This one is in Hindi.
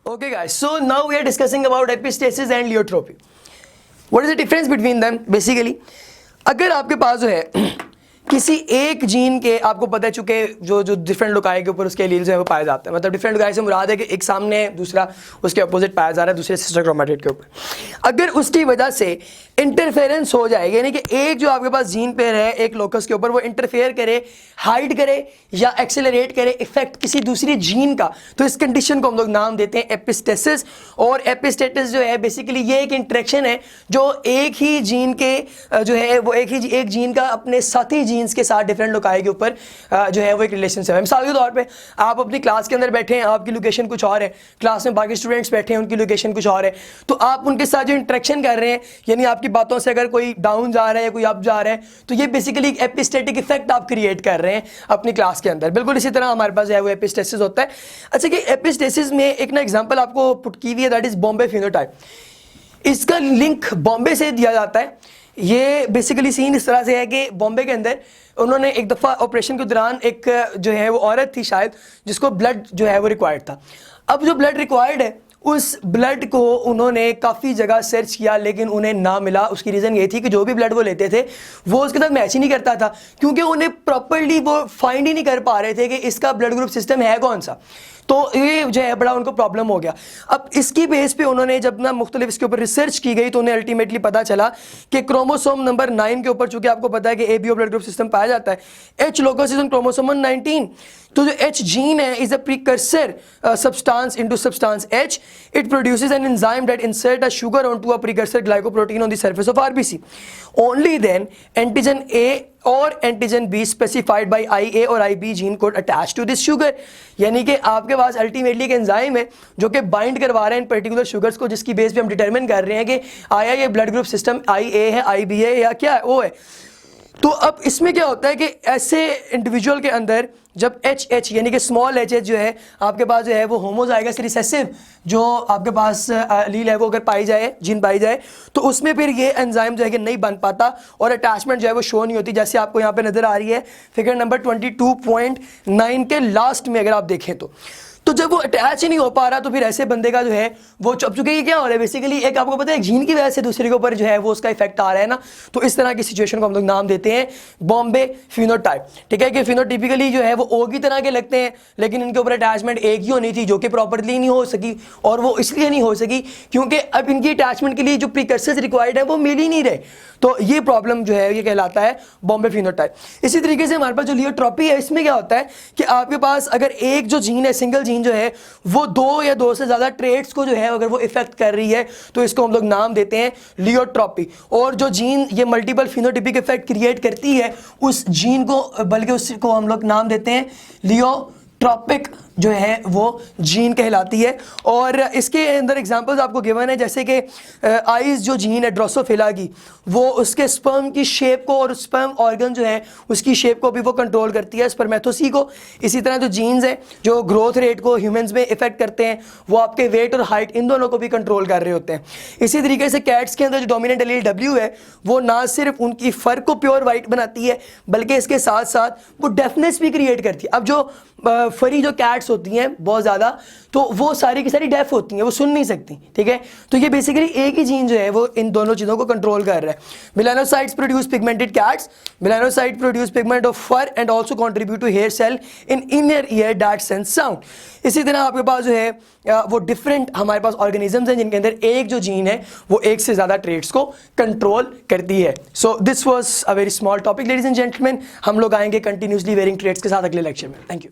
Okay guys, so now we are discussing about epistasis and leiotropy. What is the difference between them? Basically, अगर आपके पास जो है किसी एक जीन के आपको पता है चुके जो डिफरेंट लोकाई के ऊपर उसके एलील जो है वो पाए जाते हैं, मतलब डिफरेंट लोकाई से मुराद है कि एक सामने दूसरा उसके अपोजिट पाया जा रहा है दूसरे सिस्टर क्रोमेटिड के ऊपर, अगर उसकी वजह से इंटरफेरेंस हो जाए, यानी कि एक जो आपके पास जीन पेयर है एक लोकस के ऊपर वो इंटरफेयर करे, हाइड करे या एक्सेलरेट करे इफेक्ट किसी दूसरी जीन का, तो इस कंडीशन को हम लोग नाम देते हैं एपिस्टेसिस। और एपिस्टेसिस जो है बेसिकली ये एक इंटरेक्शन है जो एक ही जीन के जो है वो एक जीन का अपने साथी जीन्स के साथ डिफरेंट लोकाई के ऊपर जो है वो एक रिलेशनशिप है। मिसाल के तौर पे आप अपनी क्लास के अंदर बैठे हैं, आपकी लोकेशन कुछ और है, क्लास में बाकी स्टूडेंट्स बैठे हैं उनकी लोकेशन कुछ और है, तो आप उनके साथ जो इंटरेक्शन कर रहे हैं यानी आपकी बातों से अगर कोई डाउन जा रहा है या कोई अप जा रहा है तो ये बेसिकली एक एपिस्टेटिक इफेक्ट आप क्रिएट कर रहे हैं अपनी क्लास के अंदर। बिल्कुल इसी तरह हमारे पास जो है वो एपिस्टेसिस होता है। अच्छा कि एपिस्टेसिस में एक ना एग्जांपल आपको पुट की हुई है, दैट इज बॉम्बे फिनोटाइप। इसका लिंक बॉम्बे से दिया जाता है। ये बेसिकली सीन इस तरह से है कि बॉम्बे के अंदर उन्होंने एक दफ़ा ऑपरेशन के दौरान एक जो है वो औरत थी शायद जिसको ब्लड जो है वो रिक्वायर्ड था। अब जो ब्लड रिक्वायर्ड है उस ब्लड को उन्होंने काफ़ी जगह सर्च किया लेकिन उन्हें ना मिला। उसकी रीज़न ये थी कि जो भी ब्लड वो लेते थे वो उसके साथ मैच ही नहीं करता था, क्योंकि उन्हें प्रॉपर्ली वो फाइंड ही नहीं कर पा रहे थे कि इसका ब्लड ग्रुप सिस्टम है कौन सा। तो ये जो है बड़ा उनको प्रॉब्लम हो गया। अब इसकी बेस पे उन्होंने जब ना मुख्तलिफ इसके ऊपर रिसर्च की गई तो उन्हें अल्टीमेटली पता चला कि क्रोमोसोम नंबर 9 के ऊपर, चूंकि आपको पता है कि एबीओ ब्लड ग्रुप सिस्टम पाया जाता है, H locus is on chromosome 19। तो जो एच जीन है is a precursor substance into substance H. It produces an enzyme that insert a sugar onto a precursor glycoprotein on the surface of RBC. Only then antigen A और antigen B specified by IA और IB gene code attach to this sugar. यानी कि आपके पास अल्टीमेटली एक एंजाइम है जो कि बाइंड करवा रहे हैं इन पर्टिकुलर शुगर्स को, जिसकी बेस पे हम डिटरमिन कर रहे हैं कि आया ये ब्लड ग्रुप सिस्टम IA है, IB है या क्या है वो है। तो अब इसमें क्या होता है कि ऐसे इंडिविजुअल के अंदर जब एच यानी कि स्मॉल एच जो है आपके पास जो है वो होमोजाइगस रिसेसिव जो आपके पास लील है वो अगर पाई जाए, जीन पाई जाए, तो उसमें फिर ये एंजाइम जो है कि नहीं बन पाता और अटैचमेंट जो है वो शो नहीं होती, जैसे आपको यहाँ पे नजर आ रही है फिगर नंबर 22.9 के लास्ट में अगर आप देखें तो जब वो अटैच ही नहीं हो पा रहा तो फिर ऐसे बंदे का जो है वो चुप चुके ये क्या हो रहा है बेसिकली एक आपको पता है जीन की वजह से दूसरे के ऊपर जो है वो उसका इफेक्ट आ रहा है ना। तो इस तरह की सिचुएशन को हम लोग नाम देते हैं बॉम्बे फिनोटाइप। ठीक है कि फिनोटिपिकली जो है वो ओ की तरह के लगते हैं लेकिन इनके ऊपर अटैचमेंट एक ही होनी थी जो कि प्रॉपरली नहीं हो सकी, और वो इसलिए नहीं हो सकी क्योंकि अब इनकी अटैचमेंट के लिए जो प्रीकर्सर्स रिक्वायर्ड है वो मिल ही नहीं रहे। तो ये प्रॉब्लम जो है ये कहलाता है बॉम्बे फिनोटाइप। इसी तरीके से हमारे पास जो लियोट्रॉपी है इसमें क्या होता है कि आपके पास अगर एक जो जीन है सिंगल जीन जो है वो दो या दो से ज्यादा ट्रेट्स को जो है अगर वो इफेक्ट कर रही है तो इसको हम लोग नाम देते हैं लियोट्रॉपी। और जो जीन ये मल्टीपल फिनोटिपिक इफेक्ट क्रिएट करती है उस जीन को बल्कि उसको हम लोग नाम देते हैं लियोट्रॉपिक जो है वो जीन कहलाती है। और इसके अंदर एग्जांपल्स आपको गिवन है जैसे कि आइज जो जीन है ड्रोसोफिला की वो उसके स्पर्म की शेप को और स्पर्म ऑर्गन जो है उसकी शेप को भी वो कंट्रोल करती है स्पर्मेटोसी को। इसी तरह जो जीन्स हैं जो ग्रोथ रेट को ह्यूमंस में इफेक्ट करते हैं वो आपके वेट और हाइट इन दोनों को भी कंट्रोल कर रहे होते हैं। इसी तरीके से कैट्स के अंदर जो डोमिनेंट एलील W है वो ना सिर्फ उनकी फर को प्योर वाइट बनाती है बल्कि इसके साथ साथ वो डेफनेस भी क्रिएट करती है। अब जो फरी जो कैट्स होती हैं बहुत ज़्यादा तो वो सारी की सारी डेफ होती हैं, वो सुन नहीं सकती। ठीक है, तो ये बेसिकली एक ही जीन जो है वो इन दोनों चीज़ों को कंट्रोल कर रहा है। Melanocytes produce pigmented cats, melanocyte produce pigment of fur and also contribute to hair cell in inner ear that sense sound. इसी तरह आपके पास जो है वो डिफरेंट हमारे पास ऑर्गेनिजम्स हैं जिनके अंदर एक जो जीन है वो एक से ज़्यादा ट्रेट्स को कंट्रोल करती है। So this was a very small topic ladies and gentleman. हम लोग आएंगे कंटिन्यूसली वेरिंग ट्रेट्स के साथ अगले लेक्चर में। Thank you.